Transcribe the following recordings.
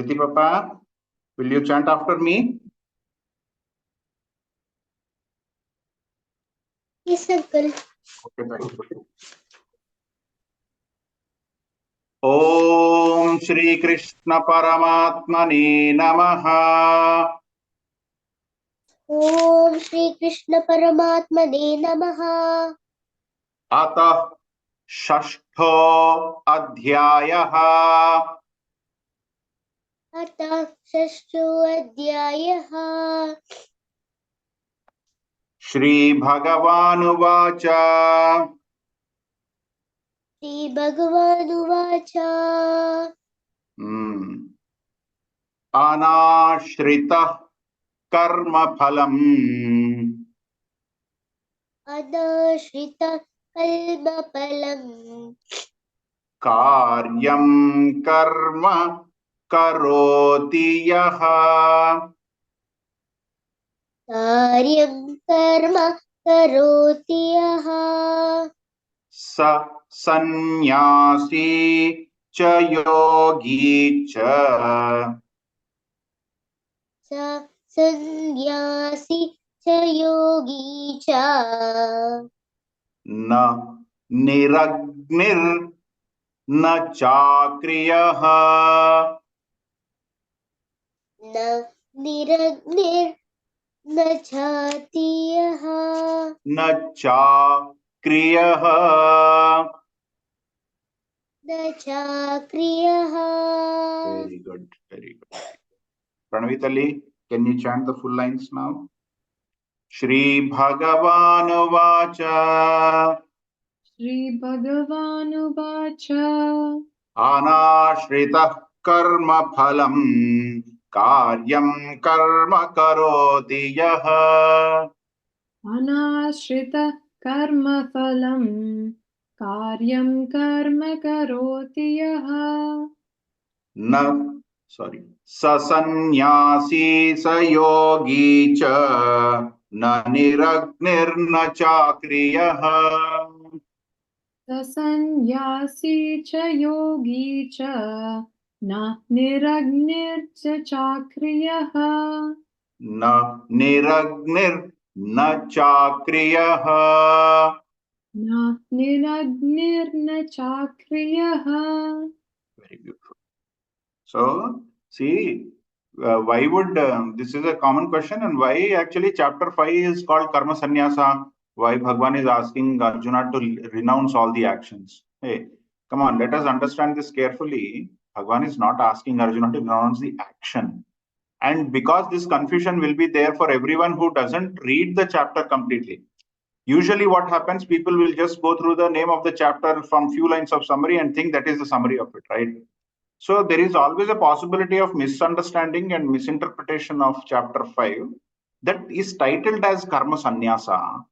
Priti Papa, will you chant after me? Yes, Uncle. Okay, thank you. Om Shri Krishna Paramatmane Namaha. Om Shri Krishna Paramatmane Namaha. Atah Shashtho Adhyayah. Atah Shashto Adhyayah. Shri Bhagavanuvacha. Shri Bhagavanuvacha. Anashritah Karma Phalam. Anashrita Kalmapalam. Karyam Karma Karoti Yaha. Karyam Karma Karoti Yaha. Sa Sannyasi Cha Yogi Cha. Sa Sannyasi Cha Yogi Cha. Na Niragnir Na Chakriyah. Na Niragnir Na Chatiyaha. Na Chakriyah. Na Chakriyaha. Very good, very good. Pranavitali, can you chant the full lines now? Shri Bhagavan Vacha. Shri Bhagavanuvacha. Anashritah karma phalam karyam karma karoti yaha. Anashrita karma phalam karyam karma karoti yaha. Sasanyasi sayogi cha na niragnirna chakriyah. Sasanyasi cha yogi cha na niragnir cha chakriyaha. Na niragnir na chakriyah. Na niragnir na chakriyaha. Very beautiful. So, see, why would this is a common question, and why actually chapter 5 is called Karma Sannyasa? Why Bhagwan is asking Arjuna to renounce all the actions? Hey, come on, let us understand this carefully. Bhagwan is not asking Arjuna to renounce the action. And because this confusion will be there for everyone who doesn't read the chapter completely. Usually what happens, people will just go through the name of the chapter from few lines of summary and think that is the summary of it, right? So there is always a possibility of misunderstanding and misinterpretation of chapter 5 that is titled as Karma Sannyasa.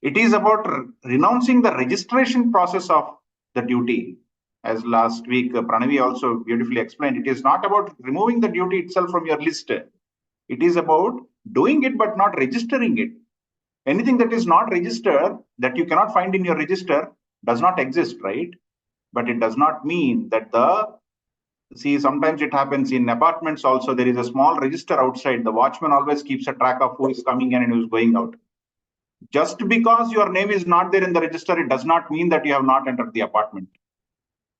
It is about renouncing the registration process of the duty. As last week, Pranavi also beautifully explained, it is not about removing the duty itself from your list. It is about doing it but not registering it. Anything that is not registered, that you cannot find in your register, does not exist, right? But it does not mean that see, sometimes it happens in apartments also. There is a small register outside. The watchman always keeps a track of who is coming in and who is going out. Just because your name is not there in the register, it does not mean that you have not entered the apartment.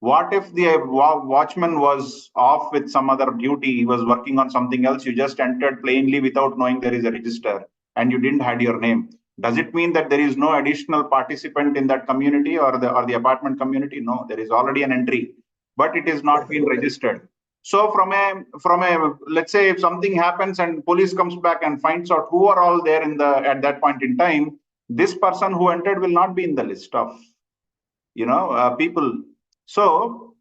What if the watchman was off with some other duty, he was working on something else, you just entered plainly without knowing there is a register and you didn't had your name? Does it mean that there is no additional participant in that community or the apartment community? No, there is already an entry, but it is not been registered. So from a let's say if something happens and police comes back and finds out who are all there at that point in time, this person who entered will not be in the list of people. So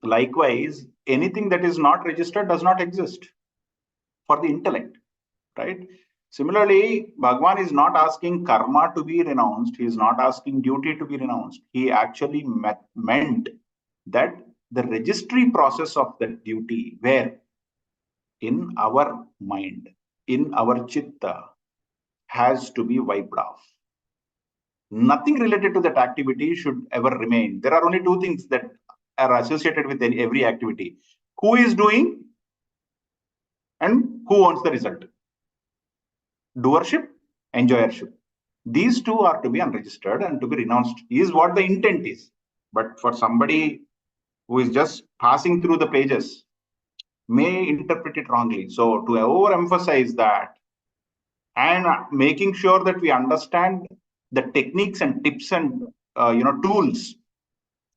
likewise, anything that is not registered does not exist for the intellect, right? Similarly, Bhagwan is not asking karma to be renounced. He is not asking duty to be renounced. He actually meant that the registry process of the duty, where in our mind, in our chitta, has to be wiped off. Nothing related to that activity should ever remain. There are only two things that are associated with every activity: who is doing and who owns the result. Doership, enjoyership. These two are to be unregistered and to be renounced is what the intent is. But for somebody who is just passing through the pages may interpret it wrongly. So to overemphasize that and making sure that we understand the techniques and tips and tools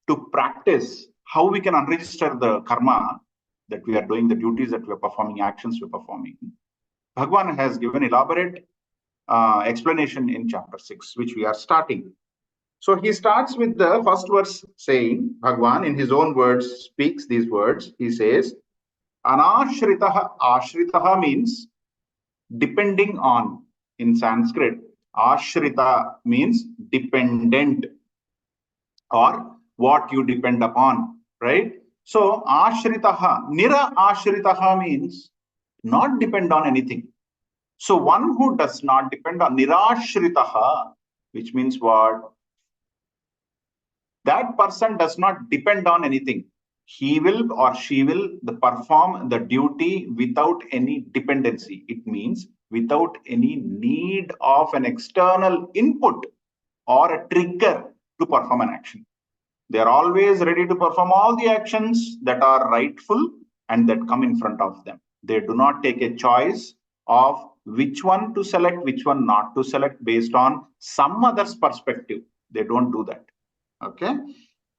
to practice how we can unregister the karma that we are doing, the duties that we are performing, actions we are performing. Bhagwan has given elaborate explanation in chapter 6, which we are starting. So he starts with the first verse saying, Bhagwan in his own words speaks these words. He says, Anashritaha. Ashritaha means depending on. In Sanskrit, Ashrita means dependent or what you depend upon, right? So Ashritaha, Nira Ashritaha means not depend on anything. So one who does not depend on Nirashritaha, which means what? That person does not depend on anything. He will or she will perform the duty without any dependency. It means without any need of an external input or a trigger to perform an action. They are always ready to perform all the actions that are rightful and that come in front of them. They do not take a choice of which one to select, which one not to select based on some other's perspective. They don't do that. Okay.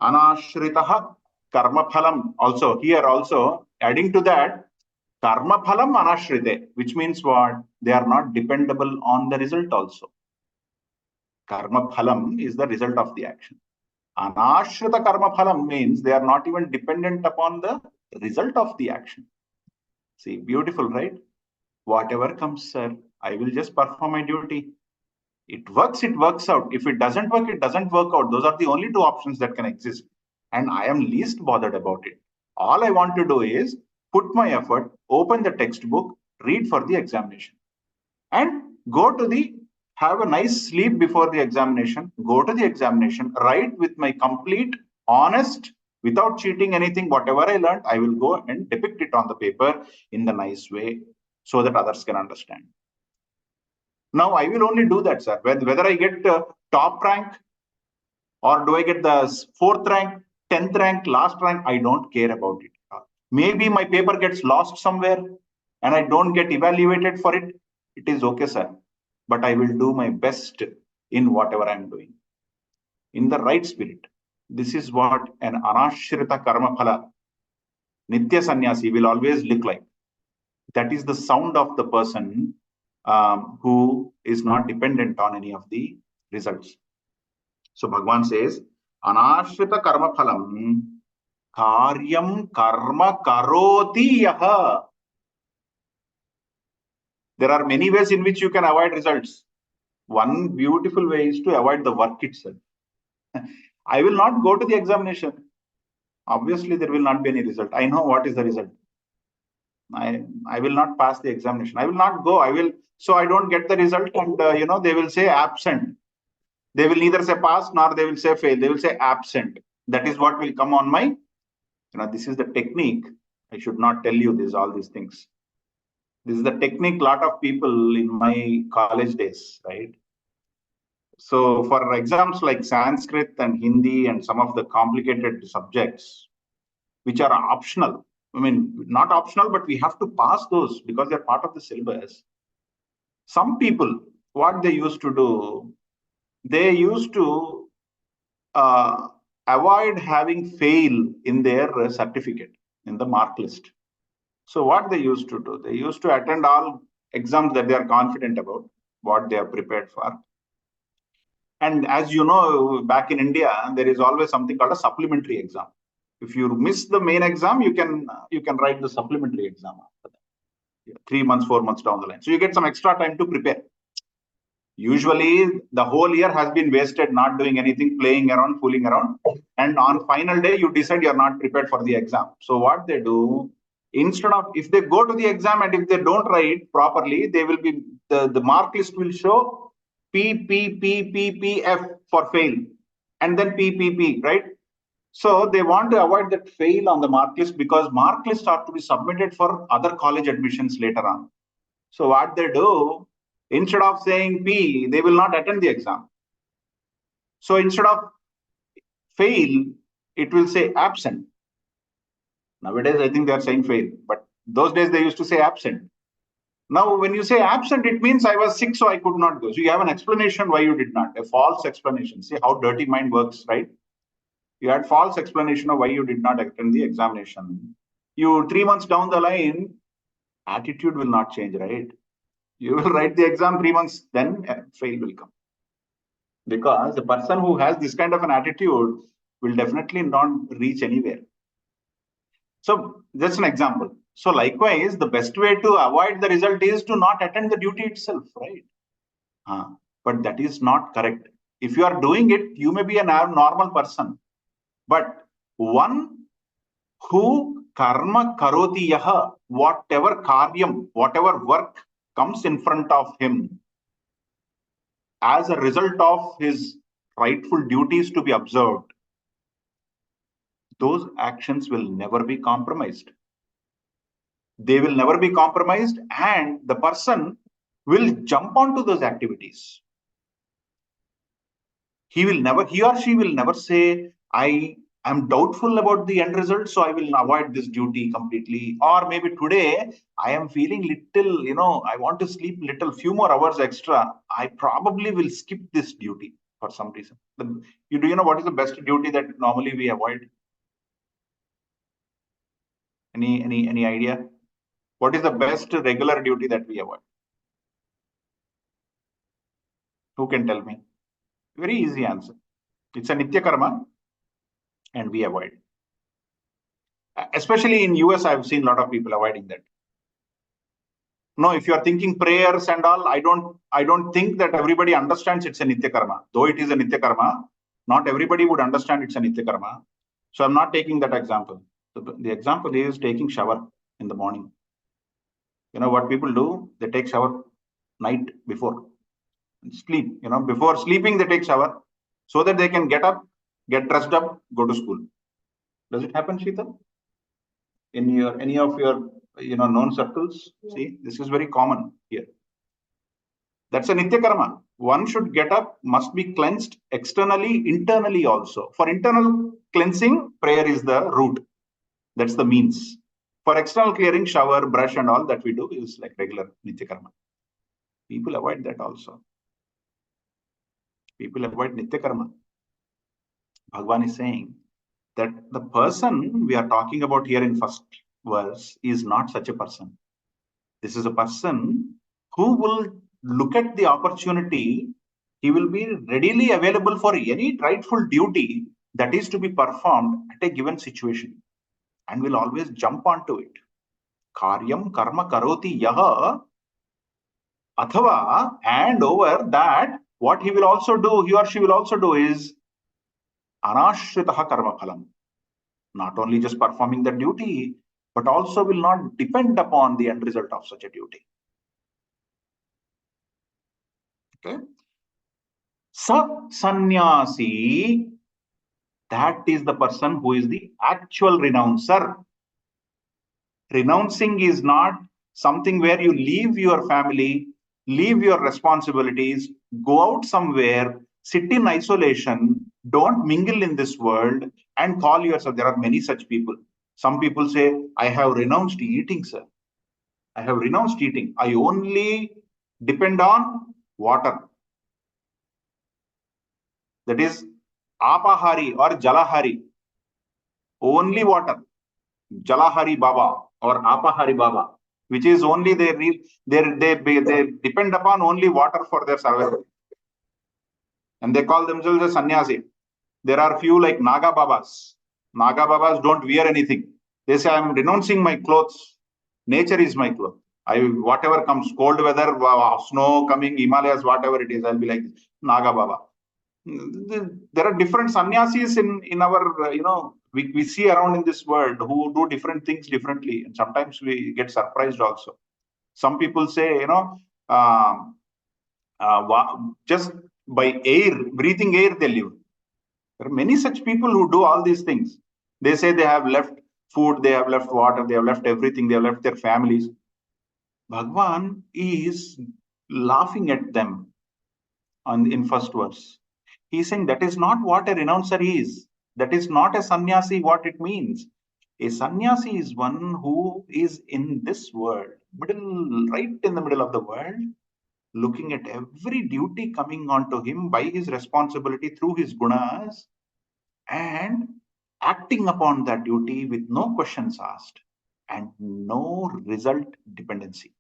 Anashritaha karma phalam. Also, here also adding to that, karma phalam anashrite, which means what? They are not dependable on the result also. Karma phalam is the result of the action. Anashrita karma phalam means they are not even dependent upon the result of the action. See, beautiful, right? Whatever comes, sir, I will just perform my duty. It works out. If it doesn't work, it doesn't work out. Those are the only two options that can exist. And I am least bothered about it. All I want to do is put my effort, open the textbook, read for the examination. And have a nice sleep before the examination, go to the examination, write with my complete, honest, without cheating anything, whatever I learned, I will go and depict it on the paper in the nice way so that others can understand. Now, I will only do that, sir. Whether I get top rank or do I get the 4th rank, 10th rank, last rank, I don't care about it. Maybe my paper gets lost somewhere and I don't get evaluated for it. It is okay, sir. But I will do my best in whatever I'm doing. In the right spirit. This is what an anashrita karma phala, nitya sannyasi will always look like. That is the sound of the person who is not dependent on any of the results. So Bhagwan says, Anashrita karma phalam karyam karma karoti yaha. There are many ways in which you can avoid results. One beautiful way is to avoid the work itself. I will not go to the examination. Obviously, there will not be any result. I know what is the result. I will not pass the examination. I will not go. So I don't get the result, and they will say absent. They will neither say pass nor they will say fail. They will say absent. That is what will come on my. This is the technique. I should not tell you all these things. This is the technique. Lot of people in my college days, right? So for exams like Sanskrit and Hindi and some of the complicated subjects, which are optional. I mean, not optional, but we have to pass those because they're part of the syllabus. Some people, what they used to do, they used to avoid having fail in their certificate, in the mark list. So what they used to do, they used to attend all exams that they are confident about, what they are prepared for. And as you know, back in India, there is always something called a supplementary exam. If you miss the main exam, you can write the supplementary exam after that. 3 months, 4 months down the line. So you get some extra time to prepare. Usually, the whole year has been wasted not doing anything, playing around, fooling around. And on final day, you decide you're not prepared for the exam. So what they do, instead of, if they go to the exam and if they don't write properly, they will be, the mark list will show P, P, P, P, P, F for fail. And then P, P, P, right? So they want to avoid that fail on the mark list, because mark lists are to be submitted for other college admissions later on. So what they do, instead of saying P, they will not attend the exam. So instead of fail, it will say absent. Nowadays, I think they are saying fail, but those days they used to say absent. Now, when you say absent, it means I was sick, so I could not go. So you have an explanation why you did not, a false explanation. See how dirty mind works, right? You had false explanation of why you did not attend the examination. You 3 months down the line, attitude will not change, right? You will write the exam 3 months, then fail will come. Because the person who has this kind of an attitude will definitely not reach anywhere. So just an example. So likewise, the best way to avoid the result is to not attend the duty itself, right? But that is not correct. If you are doing it, you may be a normal person. But one who karma karoti yaha, whatever karyam, whatever work comes in front of him as a result of his rightful duties to be observed, those actions will never be compromised. They will never be compromised, and the person will jump onto those activities. He or she will never say, I am doubtful about the end result, so I will avoid this duty completely. Or maybe today I am feeling little, I want to sleep few more hours extra. I probably will skip this duty for some reason. Do you know what is the best duty that normally we avoid? Any idea? What is the best regular duty that we avoid? Who can tell me? Very easy answer. It's a nitya karma, and we avoid. Especially in US, I've seen a lot of people avoiding that. No, if you are thinking prayers and all, I don't think that everybody understands it's a nitya karma. Though it is a nitya karma, not everybody would understand it's a nitya karma. So I'm not taking that example. The example is taking shower in the morning. You know what people do? They take shower night before. Sleep, before sleeping, they take shower so that they can get up, get dressed up, go to school. Does it happen, Sheetal? In any of your known circles? Yeah. See, this is very common here. That's a nitya karma. One should get up, must be cleansed externally, internally also. For internal cleansing, prayer is the root. That's the means. For external clearing, shower, brush and all that we do is like regular nitya karma. People avoid that also. People avoid nitya karma. Bhagavan is saying that the person we are talking about here in first verse is not such a person. This is a person who will look at the opportunity. He will be readily available for any rightful duty that is to be performed at a given situation and will always jump onto it. Karyam karma karoti yaha athava, and over that, what he will also do, he or she will also do is anashritaha karma phalam. Not only just performing the duty, but also will not depend upon the end result of such a duty. Okay. Sannyasi, that is the person who is the actual renouncer. Renouncing is not something where you leave your family, leave your responsibilities, go out somewhere, sit in isolation, don't mingle in this world and call yourself. There are many such people. Some people say, I have renounced eating, sir. I have renounced eating. I only depend on water. That is apahari or jalahari. Only water. Jalahari Baba or apahari Baba, which is only they depend upon only water for their survival. And they call themselves a sannyasi. There are few like Naga Babas. Naga Babas don't wear anything. They say, I'm renouncing my clothes. Nature is my clothes. Whatever comes, cold weather, snow coming, Himalayas, whatever it is, I'll be like Naga Baba. There are different sannyasis in our, we see around in this world who do different things differently. And sometimes we get surprised also. Some people say, just by breathing air, they live. There are many such people who do all these things. They say they have left food, they have left water, they have left everything, they have left their families. Bhagwan is laughing at them in first verse. He's saying that is not what a renouncer is. That is not a sannyasi what it means. A sannyasi is one who is in this world, right in the middle of the world, looking at every duty coming onto him by his responsibility through his gunas and acting upon that duty with no questions asked and no result dependency.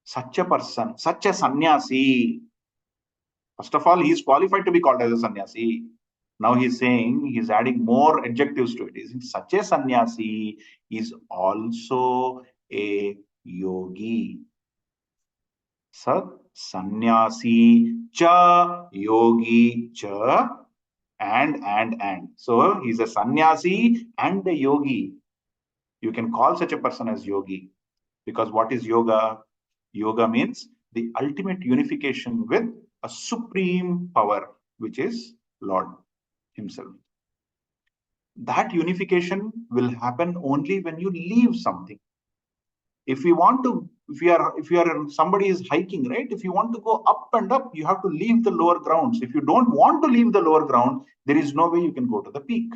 Such a person, such a sannyasi, first of all, he is qualified to be called as a sannyasi. Now he's saying, he's adding more adjectives to it. He's such a sannyasi is also a yogi. Sat sannyasi cha yogi cha and. So he's a sannyasi and a yogi. You can call such a person as yogi, because what is yoga? Yoga means the ultimate unification with a supreme power, which is Lord himself. That unification will happen only when you leave something. If we want to, if you are somebody is hiking, right? If you want to go up and up, you have to leave the lower grounds. If you don't want to leave the lower ground, there is no way you can go to the peak.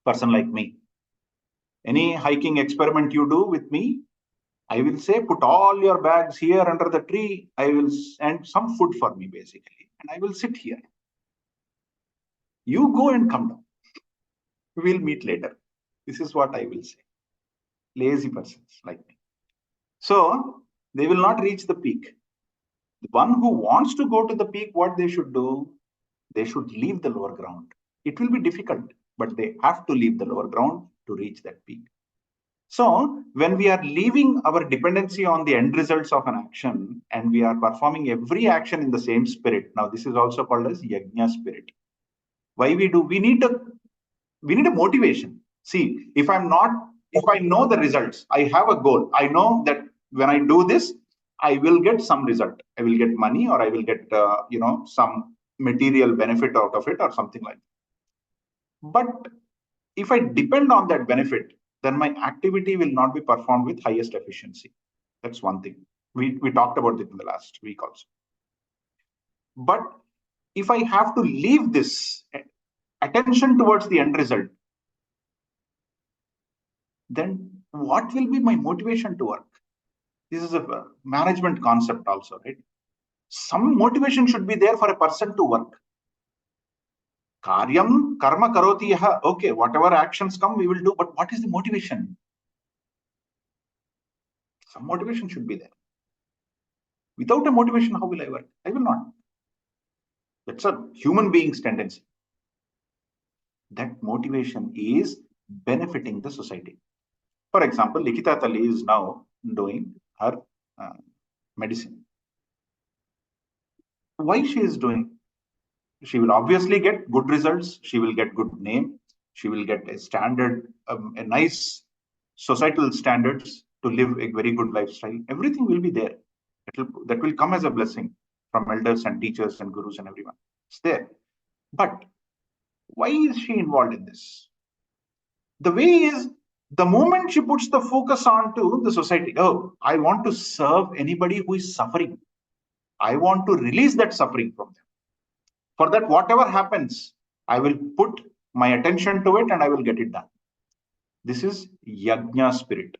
Person like me, any hiking experiment you do with me, I will say, put all your bags here under the tree. I will, and some food for me basically, and I will sit here. You go and come down. We'll meet later. This is what I will say. Lazy persons like me. So they will not reach the peak. The one who wants to go to the peak, what they should do? They should leave the lower ground. It will be difficult, but they have to leave the lower ground to reach that peak. So when we are leaving our dependency on the end results of an action and we are performing every action in the same spirit, now this is also called as yajna spirit. Why we do? We need a motivation. See, if I know the results, I have a goal. I know that when I do this, I will get some result. I will get money, or I will get some material benefit out of it, or something like that. But if I depend on that benefit, then my activity will not be performed with highest efficiency. That's one thing. We talked about it in the last week also. But if I have to leave this attention towards the end result, then what will be my motivation to work? This is a management concept also, right? Some motivation should be there for a person to work. Karyam karma karoti yaha. Okay, whatever actions come, we will do. But what is the motivation? Some motivation should be there. Without a motivation, how will I work? I will not. That's a human being's tendency. That motivation is benefiting the society. For example, Likita Tali is now doing her medicine. Why she is doing? She will obviously get good results. She will get good name. She will get a standard, a nice societal standards to live a very good lifestyle. Everything will be there. That will come as a blessing from elders and teachers and gurus and everyone. It's there. But why is she involved in this? The way is, the moment she puts the focus on to the society, oh, I want to serve anybody who is suffering. I want to release that suffering from them. For that, whatever happens, I will put my attention to it and I will get it done. This is yajna spirit.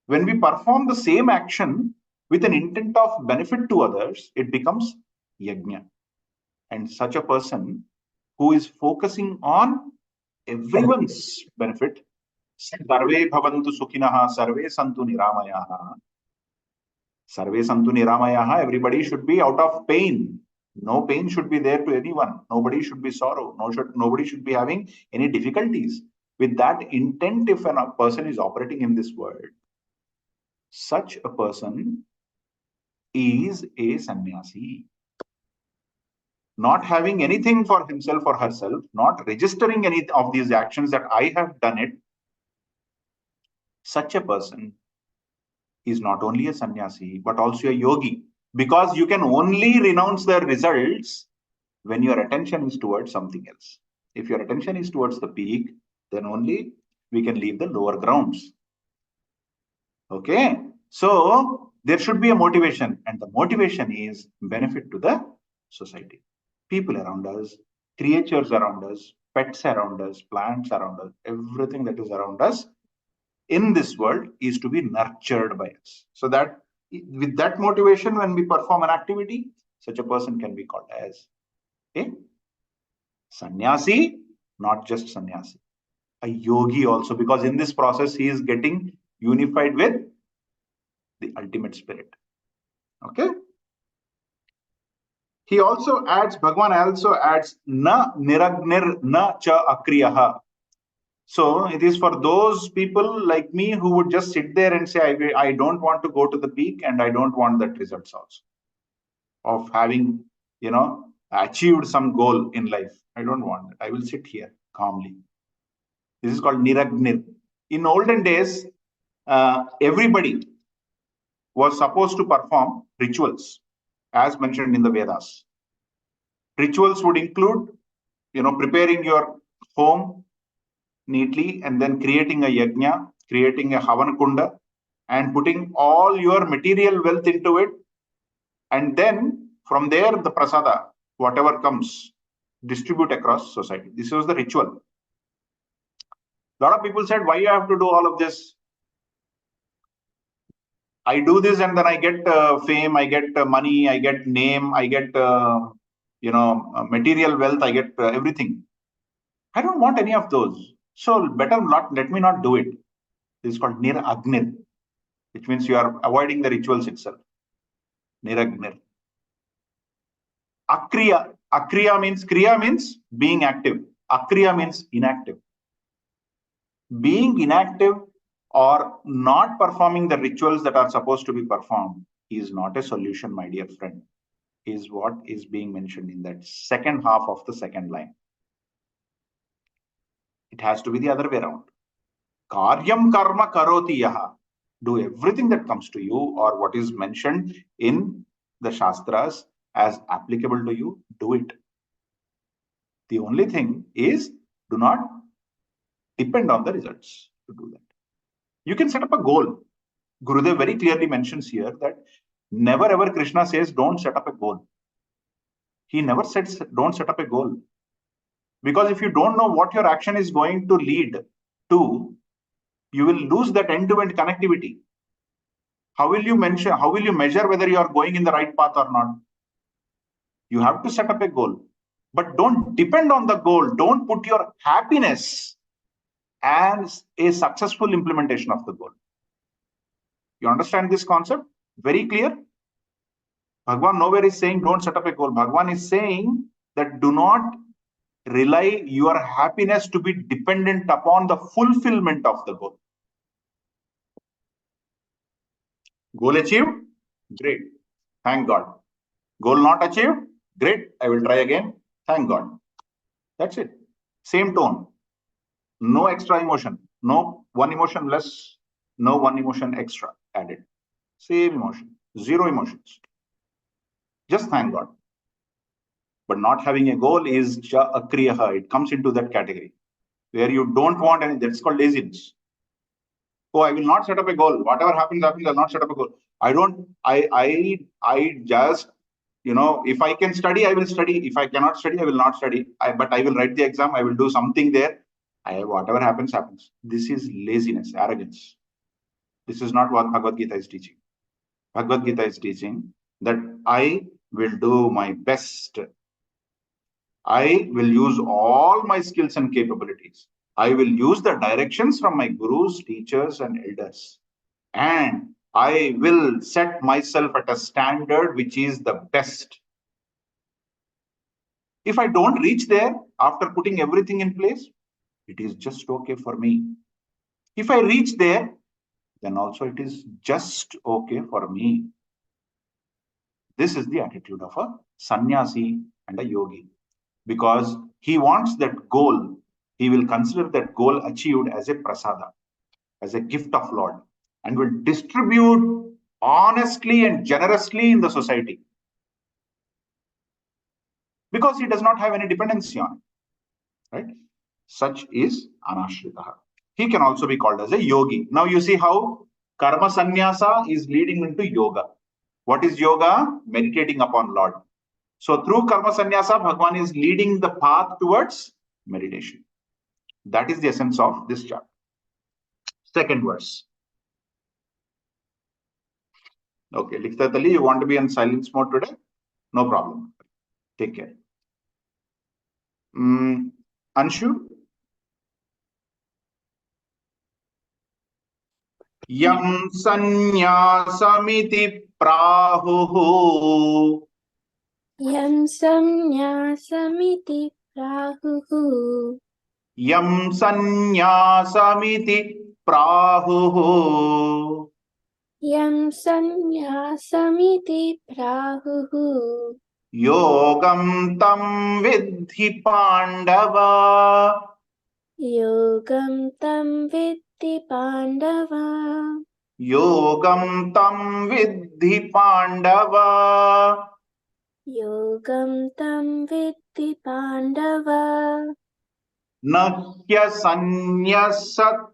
When we perform the same action with an intent of benefit to others, it becomes yajna. And such a person who is focusing on everyone's benefit, sarve bhavantu sukhinaha, sarve santu niramayaha. Sarve santu niramayaha, everybody should be out of pain. No pain should be there to anyone. Nobody should be sorrow. Nobody should be having any difficulties. With that intent, if a person is operating in this world, such a person is a sannyasi. Not having anything for himself or herself, not registering any of these actions that I have done it, such a person is not only a sannyasi, but also a yogi. Because you can only renounce the results when your attention is towards something else. If your attention is towards the peak, then only we can leave the lower grounds. Okay, so there should be a motivation, and the motivation is benefit to the society. People around us, creatures around us, pets around us, plants around us, everything that is around us in this world is to be nurtured by us. So that with that motivation, when we perform an activity, such a person can be called as a sannyasi, not just sannyasi, a yogi also, because in this process he is getting unified with the ultimate spirit. Okay. He also adds, Bhagwan also adds, na niragnir na cha akriyaha. So it is for those people like me who would just sit there and say, I don't want to go to the peak and I don't want that results also of having, achieved some goal in life. I don't want it. I will sit here calmly. This is called niragnir. In olden days, everybody was supposed to perform rituals as mentioned in the Vedas. Rituals would include, preparing your home neatly and then creating a yajna, creating a havan kunda, and putting all your material wealth into it. And then from there, the prasada, whatever comes, distribute across society. This was the ritual. A lot of people said, why you have to do all of this? I do this and then I get fame, I get money, I get name, I get, material wealth, I get everything. I don't want any of those. So better not, let me not do it. This is called niragnir, which means you are avoiding the rituals itself. Niragnir. Akriya. Kriya means being active. Akriya means inactive. Being inactive or not performing the rituals that are supposed to be performed is not a solution, my dear friend, is what is being mentioned in that second half of the second line. It has to be the other way around. Karyam karma karoti yaha. Do everything that comes to you or what is mentioned in the Shastras as applicable to you, do it. The only thing is, do not depend on the results to do that. You can set up a goal. Gurudev very clearly mentions here that never ever Krishna says don't set up a goal. He never says don't set up a goal. Because if you don't know what your action is going to lead to, you will lose that end-to-end connectivity. How will you measure whether you are going in the right path or not? You have to set up a goal, but don't depend on the goal. Don't put your happiness as a successful implementation of the goal. You understand this concept? Very clear? Bhagwan nowhere is saying don't set up a goal. Bhagwan is saying that do not rely your happiness to be dependent upon the fulfillment of the goal. Goal achieved? Great. Thank God. Goal not achieved? Great. I will try again. Thank God. That's it. Same tone. No extra emotion. No one emotion less. No one emotion extra added. Same emotion. Zero emotions. Just thank God. But not having a goal is akriyaha. It comes into that category where you don't want any. That's called laziness. Oh, I will not set up a goal. Whatever happens, I'll not set up a goal. I just, if I can study, I will study. If I cannot study, I will not study. But I will write the exam. I will do something there. Whatever happens, happens. This is laziness, arrogance. This is not what Bhagavad Gita is teaching. Bhagavad Gita is teaching that I will do my best. I will use all my skills and capabilities. I will use the directions from my gurus, teachers, and elders. And I will set myself at a standard which is the best. If I don't reach there after putting everything in place, it is just okay for me. If I reach there, then also it is just okay for me. This is the attitude of a sannyasi and a yogi. Because he wants that goal, he will consider that goal achieved as a prasada, as a gift of Lord, and will distribute honestly and generously in the society. because he does not have any dependency on it, right? Such is anashritaha. He can also be called as a yogi. Now you see how karma sannyasa is leading into yoga. What is yoga? Meditating upon Lord. So through karma sannyasa, Bhagwan is leading the path towards meditation. That is the essence of this chapter. Second verse. Okay, Likhta Tali, you want to be in silence mode today? No problem. Take care. Anshu? Yam sanyasamiti prahuhu. Yam samyasamiti prahuhu. Yam sanyasamiti prahuhu. Yam sanyasamiti prahuhu. Yogam tam vidhi Pandava. Yogam tam vidhi Pandava. Yogam tam vidhi Pandava. Yogam tam vidhi Pandava. Nahya sanyasta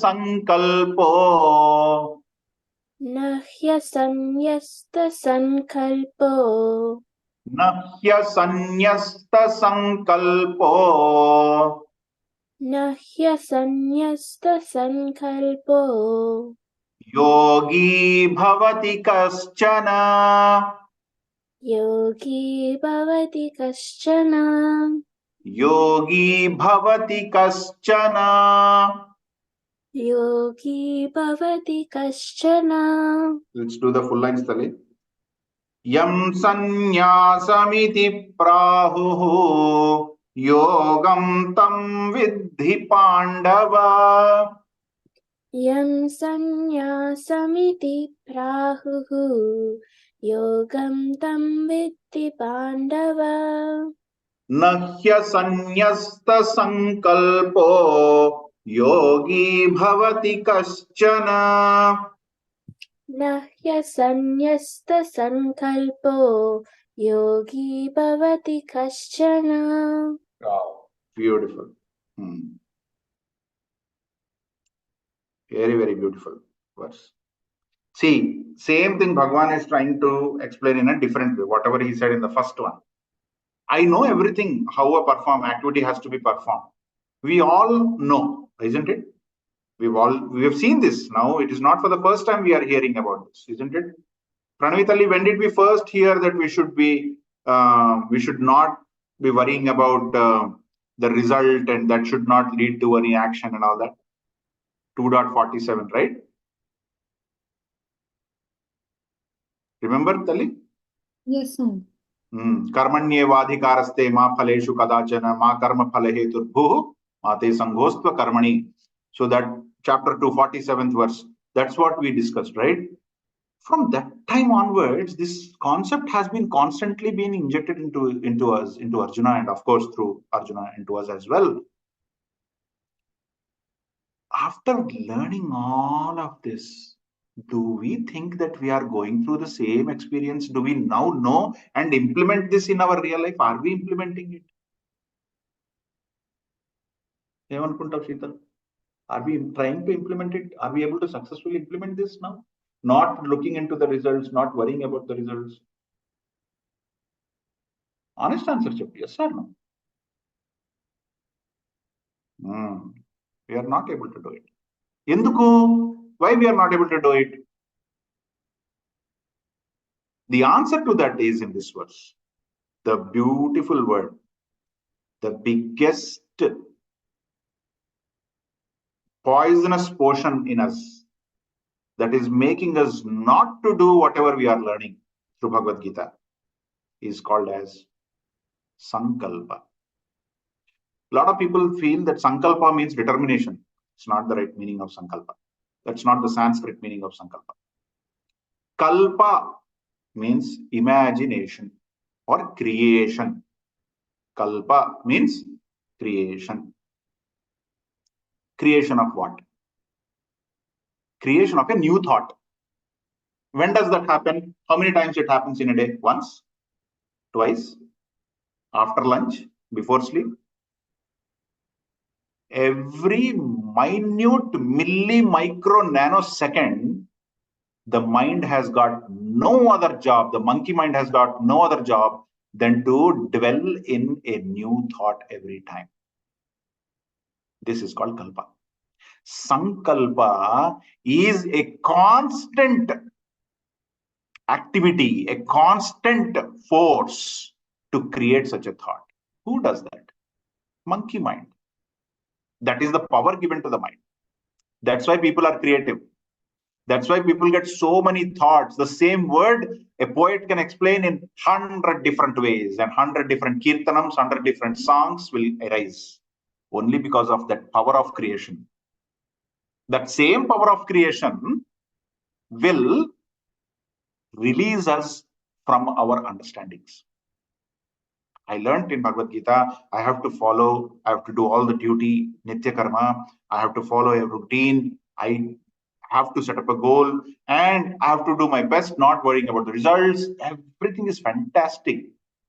sankalpo. Nahya sanyasta sankalpo. Nahya sanyasta sankalpo. Nahya sanyasta sankalpo. Yogi bhavati kaschana. Yogi bhavati kaschana. Yogi bhavati kaschana. Yogi bhavati kaschana. Let's do the full lines, Tali. Yam sanyasamiti prahuhu. Yogam tam vidhi Pandava. Yam sanyasamiti prahuhu. Yogam tam vidhi Pandava. Nahya sanyasta sankalpo. Yogi bhavati kaschana. Nahya sanyasta sankalpo. Yogi bhavati kaschana. Wow, beautiful. Very, very beautiful verse. See, same thing Bhagwan is trying to explain in a different way, whatever he said in the first one. I know everything, how a activity has to be performed. We all know, isn't it? We have seen this now. It is not for the first time we are hearing about this, isn't it? Pranavitali, when did we first hear that we should not be worrying about the result, and that should not lead to any action and all that? 2.47, right? Remember, Tali? Yes, sir. Karmanyevadhikaraste ma phaleshu kadachana ma karma phalaheturbhuh ma te sanghostva karmani. So that chapter 247th verse, that's what we discussed, right? From that time onwards, this concept has been constantly being injected into us, into Arjuna, and of course through Arjuna into us as well. After learning all of this, do we think that we are going through the same experience? Do we now know and implement this in our real life? Are we implementing it? Are we trying to implement it? Are we able to successfully implement this now? Not looking into the results, not worrying about the results. Honest answer, yes or no? We are not able to do it. Enduku? Why we are not able to do it? The answer to that is in this verse. The beautiful word. The biggest poisonous portion in us that is making us not to do whatever we are learning through Bhagavad Gita is called as Sankalpa. A lot of people feel that Sankalpa means determination. It's not the right meaning of Sankalpa. That's not the Sanskrit meaning of Sankalpa. Kalpa means imagination or creation. Kalpa means creation. Creation of what? Creation of a new thought. When does that happen? How many times it happens in a day? Once? Twice? After lunch? Before sleep? Every minute micro nanosecond, the mind has got no other job, the monkey mind has got no other job than to dwell in a new thought every time. This is called kalpa. Sankalpa is a constant activity, a constant force to create such a thought. Who does that? Monkey mind. That is the power given to the mind. That's why people are creative. That's why people get so many thoughts. The same word a poet can explain in 100 different ways, and 100 different kirtanams, 100 different songs will arise only because of that power of creation. That same power of creation will release us from our understandings. I learned in Bhagavad Gita, I have to follow, I have to do all the duty, Nitya Karma, I have to follow a routine, I have to set up a goal, and I have to do my best, not worrying about the results. Everything is fantastic.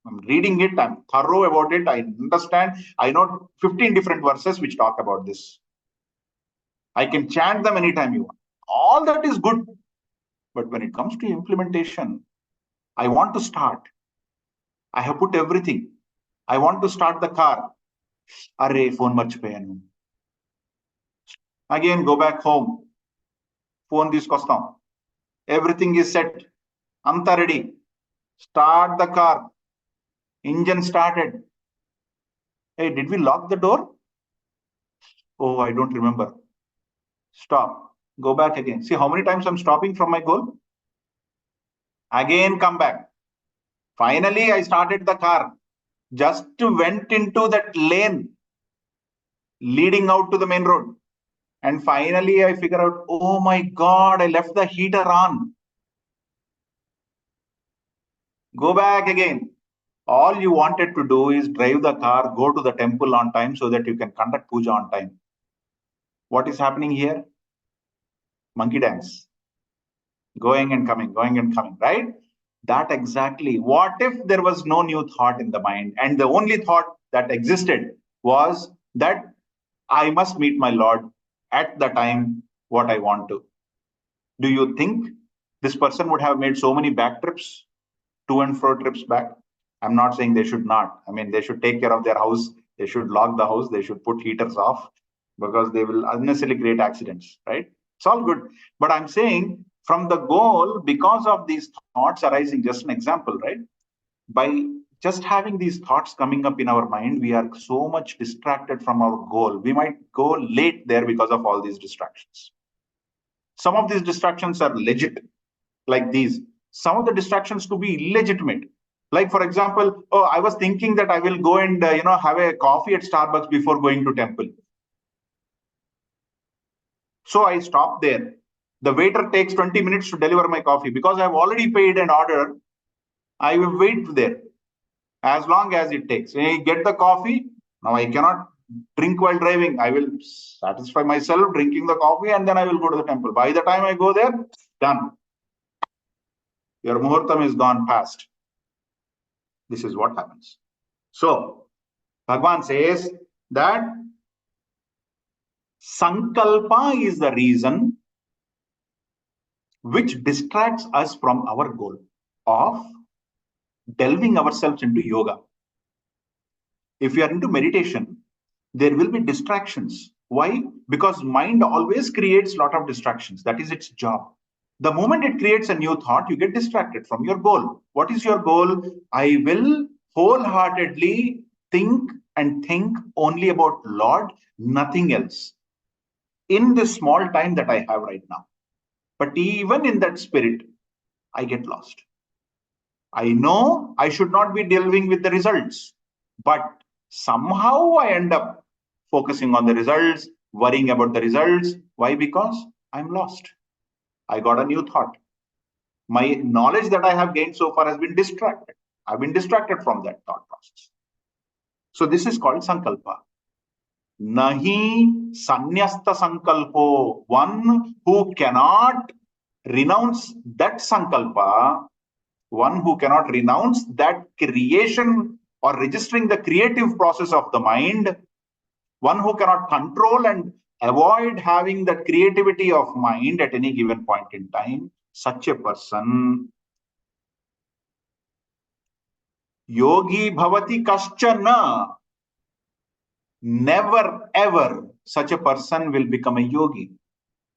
I'm reading it, I'm thorough about it, I understand. I know 15 different verses which talk about this. I can chant them anytime you want. All that is good. But when it comes to implementation, I want to start. I have put everything. I want to start the car. Array, phone marchipayanu. Again, go back home. Phone తీసుకొస్తాం. Everything is set. Anta ready. Start the car. Engine started. Hey, did we lock the door? Oh, I don't remember. Stop. Go back again. See how many times I'm stopping from my goal? Again, come back. Finally, I started the car. Just went into that lane leading out to the main road. And finally, I figure out, oh my God, I left the heater on. Go back again. All you wanted to do is drive the car, go to the temple on time so that you can conduct puja on time. What is happening here? Monkey dance. Going and coming, right? That exactly. What if there was no new thought in the mind and the only thought that existed was that I must meet my Lord at the time what I want to? Do you think this person would have made so many back trips, to and fro trips back? I'm not saying they should not. I mean, they should take care of their house. They should lock the house. They should put heaters off because they will unnecessarily create accidents, right? It's all good. But I'm saying from the goal, because of these thoughts arising, just an example, right? By just having these thoughts coming up in our mind, we are so much distracted from our goal. We might go late there because of all these distractions. Some of these distractions are legit, like these. Some of the distractions could be illegitimate. Like, for example, oh, I was thinking that I will go and, have a coffee at Starbucks before going to temple. So I stopped there. The waiter takes 20 minutes to deliver my coffee. Because I've already paid an order, I will wait there as long as it takes. When I get the coffee, now I cannot drink while driving. I will satisfy myself drinking the coffee and then I will go to the temple. By the time I go there, done. Your muhurtam is gone past. This is what happens. So, Bhagavan says that Sankalpa is the reason which distracts us from our goal of delving ourselves into yoga. If you are into meditation, there will be distractions. Why? Because mind always creates a lot of distractions. That is its job. The moment it creates a new thought, you get distracted from your goal. What is your goal? I will wholeheartedly think only about Lord, nothing else. In this small time that I have right now. But even in that spirit, I get lost. I know I should not be delving with the results, but somehow I end up focusing on the results, worrying about the results. Why? Because I'm lost. I got a new thought. My knowledge that I have gained so far has been distracted. I've been distracted from that thought process. So this is called Sankalpa. Nahi Sanyasta Sankalpo, one who cannot renounce that sankalpa, one who cannot renounce that creation or registering the creative process of the mind, one who cannot control and avoid having that creativity of mind at any given point in time, such a person, yogi bhavati kaschana, never ever such a person will become a yogi.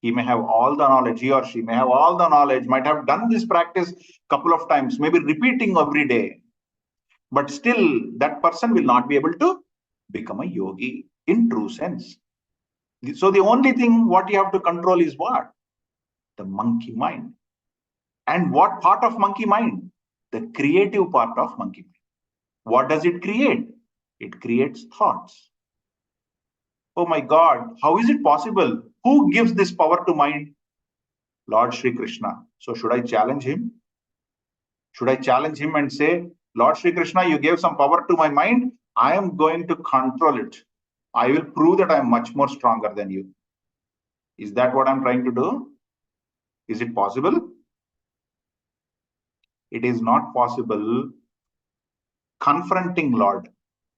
He may have all the knowledge, he or she may have all the knowledge, might have done this practice couple of times, maybe repeating every day, but still that person will not be able to become a yogi in true sense. So the only thing what you have to control is what? The monkey mind. And what part of monkey mind? The creative part of monkey mind. What does it create? It creates thoughts. Oh my God, how is it possible? Who gives this power to mind? Lord Shri Krishna. So should I challenge him? Should I challenge him and say, Lord Shri Krishna, you gave some power to my mind. I am going to control it. I will prove that I am much more stronger than you. Is that what I'm trying to do? Is it possible? It is not possible confronting Lord.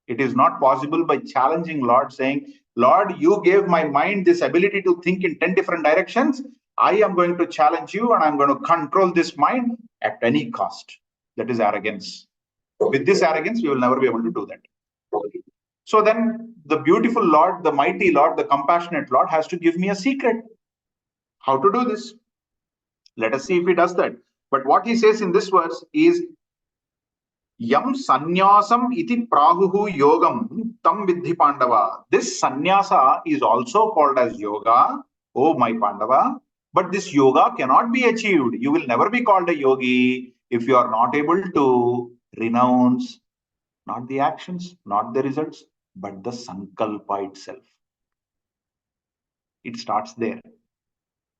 It is not possible by challenging Lord, saying, Lord, you gave my mind this ability to think in 10 different directions. I am going to challenge you and I'm going to control this mind at any cost. That is arrogance. With this arrogance, we will never be able to do that. So then the beautiful Lord, the mighty Lord, the compassionate Lord has to give me a secret. How to do this? Let us see if he does that. But what he says in this verse is, Yam sannyasam iti prahuhu yogam tam vidhi Pandava. This sannyasa is also called as yoga, oh my Pandava. But this yoga cannot be achieved. You will never be called a yogi if you are not able to renounce not the actions, not the results, but the sankalpa itself. It starts there.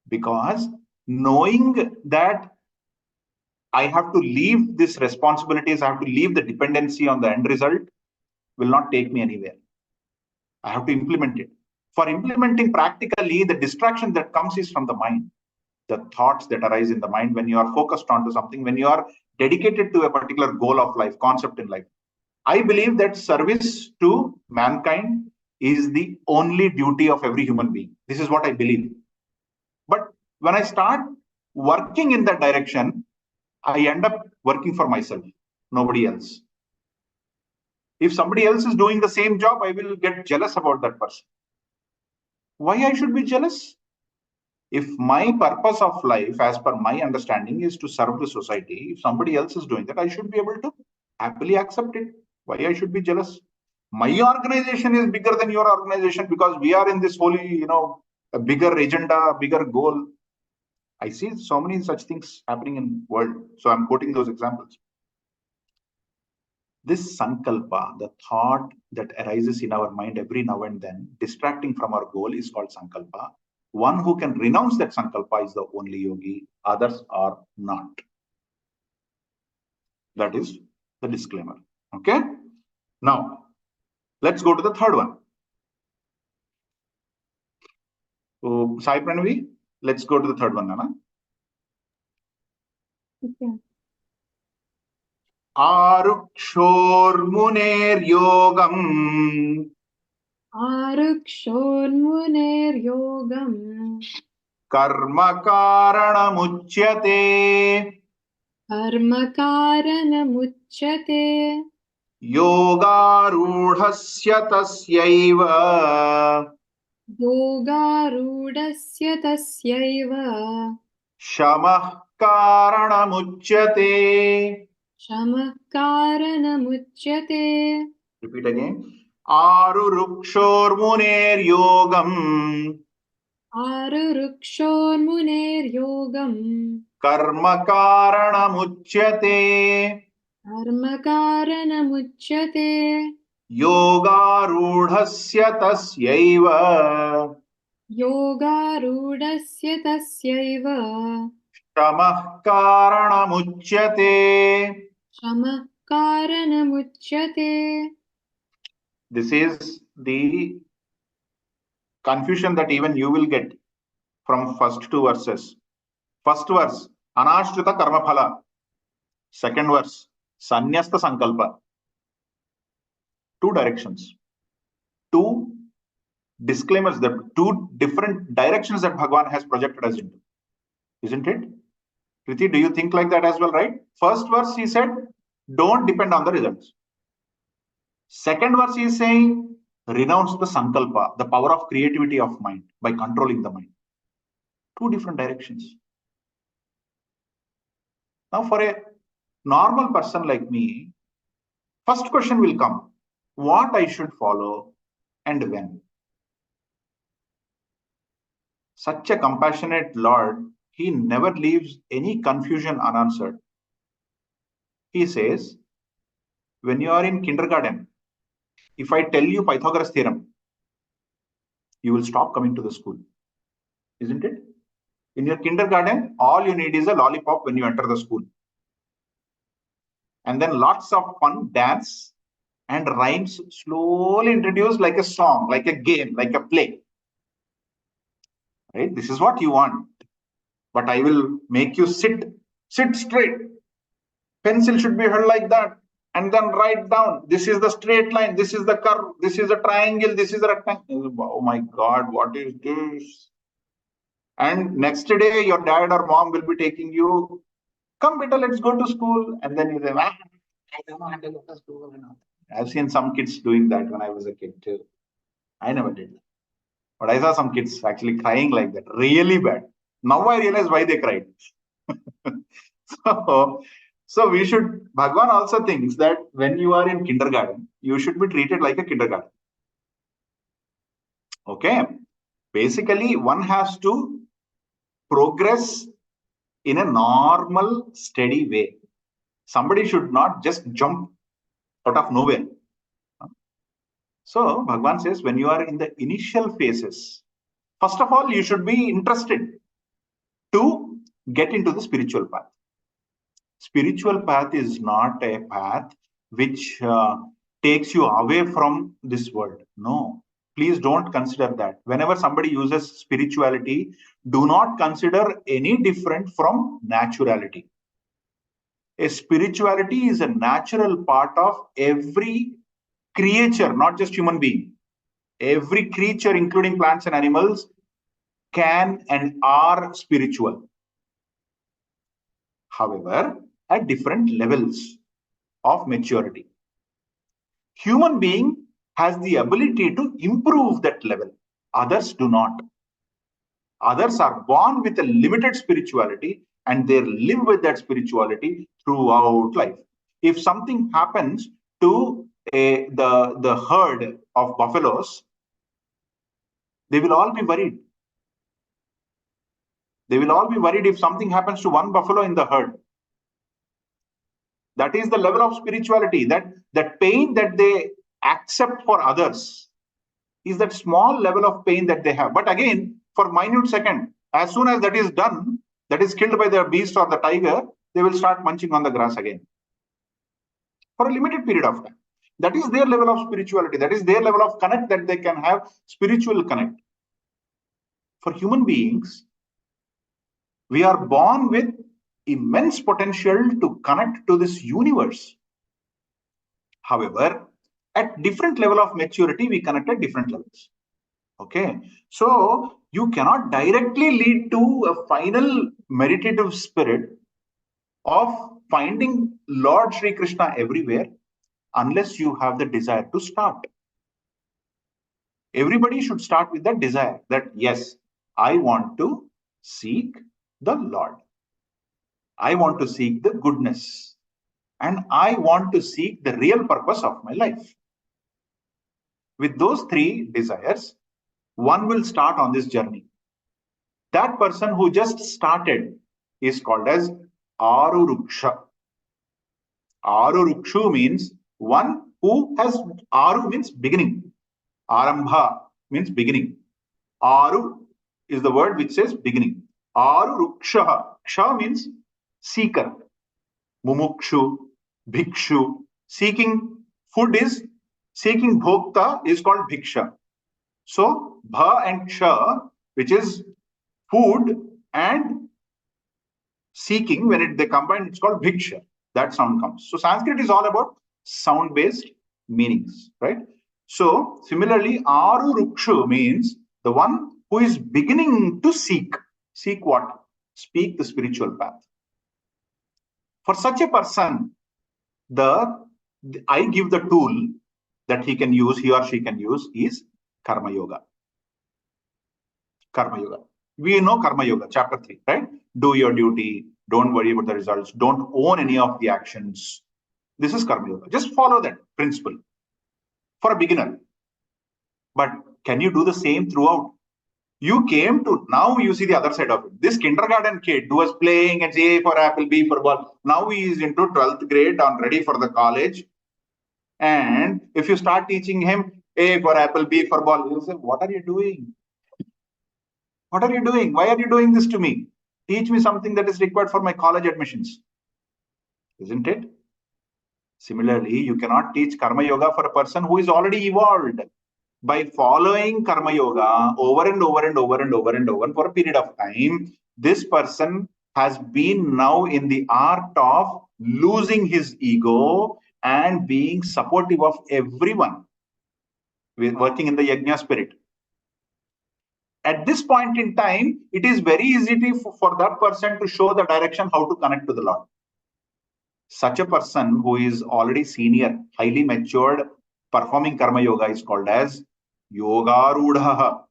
Because knowing that I have to leave these responsibilities, I have to leave the dependency on the end result, will not take me anywhere. I have to implement it. For implementing practically, the distraction that comes is from the mind. The thoughts that arise in the mind when you are focused onto something, when you are dedicated to a particular goal of life, concept in life. I believe that service to mankind is the only duty of every human being. This is what I believe. But when I start working in that direction, I end up working for myself, nobody else. If somebody else is doing the same job, I will get jealous about that person. Why I should be jealous? If my purpose of life, as per my understanding, is to serve the society, if somebody else is doing that, I should be able to happily accept it. Why I should be jealous? My organization is bigger than your organization because we are in this holy, a bigger agenda, bigger goal. I see so many such things happening in the world. So I'm quoting those examples. This sankalpa, the thought that arises in our mind every now and then, distracting from our goal, is called sankalpa. One who can renounce that sankalpa is the only yogi. Others are not. That is the disclaimer. Okay. Now, let's go to the third one. So, Sai Pranavi, let's go to the third one, Nana. Okay. Arukshormuneryogam Arukshormuneryogam karma karanamujyate Karmakaranamujyate yogarudhasya tasyaiva Yogarudasya tasyaiva shamah karanamujyate. Shamah karanamujyate. Repeat again. Arurukshormuneryogam Arurukshormuneryogam karma karanamujyate Karmakaranamujyate yogarudhasya tasyaiva Yogarudasya tasyaiva shamah karanamujyate. Shamah karanamujyate. This is the confusion that even you will get from first two verses. First verse, Anashtrita Karma Phala. Second verse, Sannyasta Sankalpa. Two directions. Two disclaimers, the two different directions that Bhagwan has projected us into. Isn't it? Priti, do you think like that as well, right? First verse, he said, don't depend on the results. Second verse, he is saying, renounce the sankalpa, the power of creativity of mind by controlling the mind. Two different directions. Now, for a normal person like me, first question will come, what I should follow and when? Such a compassionate Lord, he never leaves any confusion unanswered. He says, when you are in kindergarten, if I tell you Pythagoras theorem, you will stop coming to the school. Isn't it? In your kindergarten, all you need is a lollipop when you enter the school. And then lots of fun, dance, and rhymes slowly introduced like a song, like a game, like a play. Right? This is what you want. But I will make you sit straight. Pencil should be held like that. And then write down, this is the straight line, this is the curve, this is a triangle, this is a rectangle. Oh my God, what is this? And next day, your dad or mom will be taking you, come better, let's go to school. And then you say, I don't want to go to school. I've seen some kids doing that when I was a kid too. I never did that. But I saw some kids actually crying like that, really bad. Now I realize why they cried. So we should, Bhagwan also thinks that when you are in kindergarten, you should be treated like a kindergarten. Okay. Basically, one has to progress in a normal, steady way. Somebody should not just jump out of nowhere. So Bhagwan says, when you are in the initial phases, first of all, you should be interested to get into the spiritual path. Spiritual path is not a path which takes you away from this world. No, please don't consider that. Whenever somebody uses spirituality, do not consider any different from naturality. A spirituality is a natural part of every creature, not just human being. Every creature, including plants and animals, can and are spiritual. However, at different levels of maturity. Human being has the ability to improve that level. Others do not. Others are born with a limited spirituality and they live with that spirituality throughout life. If something happens to the herd of buffaloes, they will all be worried. They will all be worried if something happens to one buffalo in the herd. That is the level of spirituality, that pain that they accept for others is that small level of pain that they have. But again, for minute second, as soon as that is done, that is killed by the beast or the tiger, they will start munching on the grass again. For a limited period of time. That is their level of spirituality. That is their level of connect that they can have, spiritual connect. For human beings, we are born with immense potential to connect to this universe. However, at different level of maturity, we connect at different levels. Okay, so you cannot directly lead to a final meditative spirit of finding Lord Sri Krishna everywhere unless you have the desire to start. Everybody should start with that desire that, yes, I want to seek the Lord. I want to seek the goodness. And I want to seek the real purpose of my life. With those three desires, one will start on this journey. That person who just started is called as Aruruksha. Arurukshu means one who has, Aru means beginning. Arambha means beginning. Aru is the word which says beginning. Aruruksha. Ksha means seeker. Mumukshu, bhikshu. Seeking food is, seeking bhokta is called bhiksha. So, bha and ksha, which is food and seeking, when they combine, it's called bhiksha. That sound comes. So Sanskrit is all about sound-based meanings, right? So similarly, Aru Rukshu means the one who is beginning to seek. Seek what? Speak the spiritual path. For such a person, I give the tool that he or she can use is Karma Yoga. Karma Yoga. We know Karma Yoga, chapter 3, right? Do your duty. Don't worry about the results. Don't own any of the actions. This is Karma Yoga. Just follow that principle for a beginner. But can you do the same throughout? You came to, now you see the other side of it. This kindergarten kid who was playing at A for apple, B for ball. Now he is into 12th grade and ready for the college. And if you start teaching him A for apple, B for ball, he'll say, what are you doing? What are you doing? Why are you doing this to me? Teach me something that is required for my college admissions. Isn't it? Similarly, you cannot teach Karma Yoga for a person who is already evolved. By following Karma Yoga over and over and over and over and over for a period of time, this person has been now in the art of losing his ego and being supportive of everyone, working in the Yajna spirit. At this point in time, it is very easy for that person to show the direction how to connect to the Lord. Such a person who is already senior, highly matured, performing Karma Yoga is called as Yogarudha.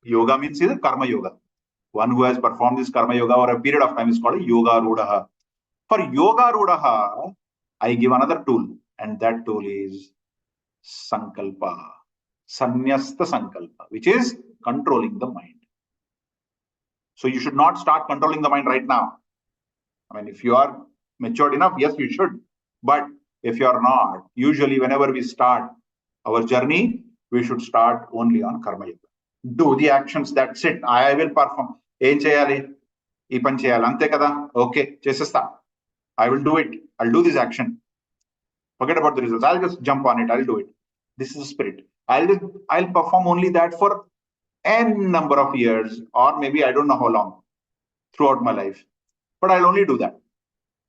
Yoga means either Karma Yoga. One who has performed this Karma Yoga over a period of time is called Yogarudha. For Yogarudha, I give another tool, and that tool is Sankalpa. Sannyasta Sankalpa, which is controlling the mind. So you should not start controlling the mind right now. I mean, if you are matured enough, yes, you should. But if you are not, usually whenever we start our journey, we should start only on Karma Yoga. Do the actions, that's it. I will perform. Em cheyali? Ee pan cheyali. Ante kada? Okay, chesesta. I will do it. I'll do this action. Forget about the results. I'll just jump on it. I'll do it. This is the spirit. I'll perform only that for n number of years, or maybe I don't know how long, throughout my life. But I'll only do that.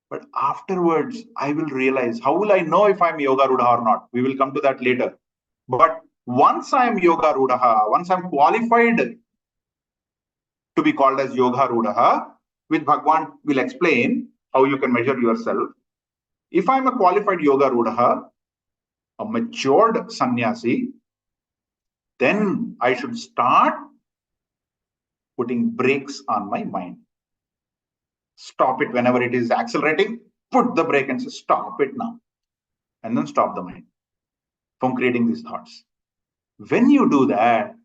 But afterwards, I will realize, how will I know if I'm Yogarudha or not? We will come to that later. But once I'm Yogarudha, once I'm qualified to be called as Yogarudha, which Bhagwan will explain how you can measure yourself. If I'm a qualified Yogarudha, a matured sannyasi, then I should start putting brakes on my mind. Stop it whenever it is accelerating, put the brake and say, stop it now. And then stop the mind from creating these thoughts. When you do that,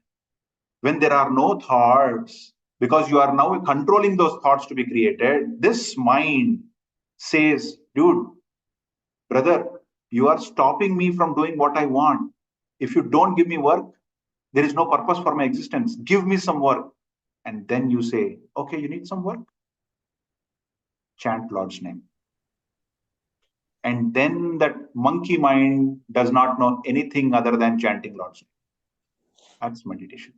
when there are no thoughts, because you are now controlling those thoughts to be created, this mind says, dude, brother, you are stopping me from doing what I want. If you don't give me work, there is no purpose for my existence. Give me some work. And then you say, okay, you need some work? Chant Lord's name. And then that monkey mind does not know anything other than chanting Lord's name. That's meditation.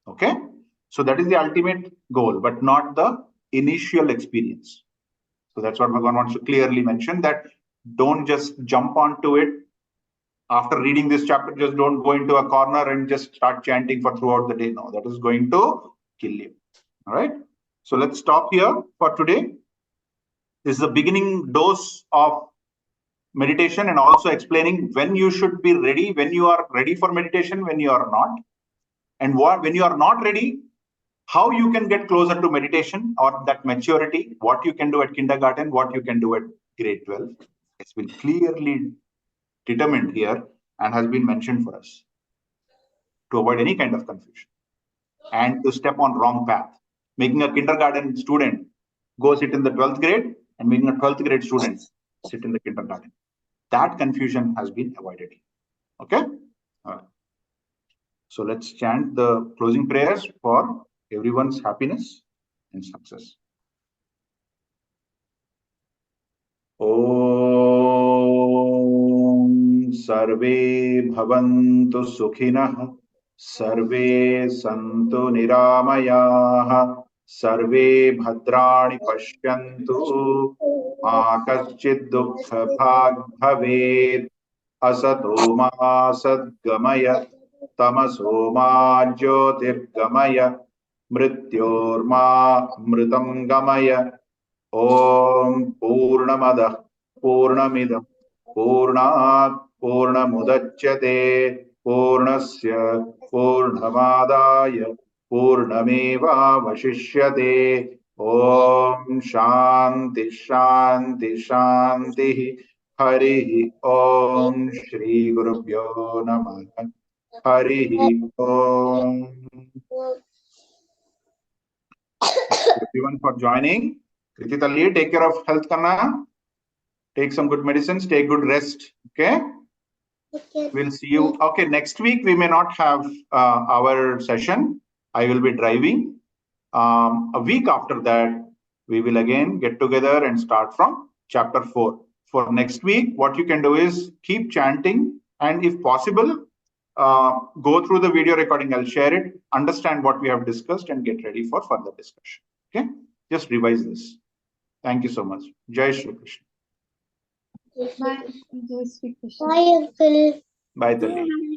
Okay? So that is the ultimate goal, but not the initial experience. So that's what Bhagavan wants to clearly mention, that don't just jump onto it. After reading this chapter, just don't go into a corner and just start chanting for throughout the day. No, that is going to kill you. All right? So let's stop here for today. This is the beginning dose of meditation and also explaining when you should be ready, when you are ready for meditation, when you are not. And when you are not ready, how you can get closer to meditation or that maturity, what you can do at kindergarten, what you can do at grade 12. It's been clearly determined here and has been mentioned for us to avoid any kind of confusion and to step on wrong path. Making a kindergarten student go sit in the 12th grade and making a 12th grade student sit in the kindergarten. That confusion has been avoided. Okay? All right. So let's chant the closing prayers for everyone's happiness and success. Om Sarve Bhavantu Sukhinah Sarve Santu Niramayah सर्वे भद्राणि पश्यन्तु मा कश्चित् दुःखभाग् भवेत् असतो मा सद्गमय तमसो मा ज्योतिर्गमय मृत्योर्मा मृतं गमय ॐ पूर्णमदः पूर्णमिदं पूर्णात् पूर्णमुदच्यते पूर्णस्य पूर्णमादाय पूर्णमेवावशिष्यते ॐ शान्ति शान्ति शान्तिः हरिः ॐ श्री गुरुभ्यो नमः हरिः ॐ everyone for joining. Kriti Talli, take care of health karna. Take some good medicines, take good rest. Okay. Okay. We'll see you. Okay, next week we may not have our session. I will be driving. A week after that, we will again get together and start from chapter 4. For next week, what you can do is keep chanting, and if possible, go through the video recording. I'll share it, understand what we have discussed, and get ready for further discussion. Okay, just revise this. Thank you so much. Jai Shri Krishna. Bye. Jai Shri Krishna. Bye, Uncle. Bye, Talli.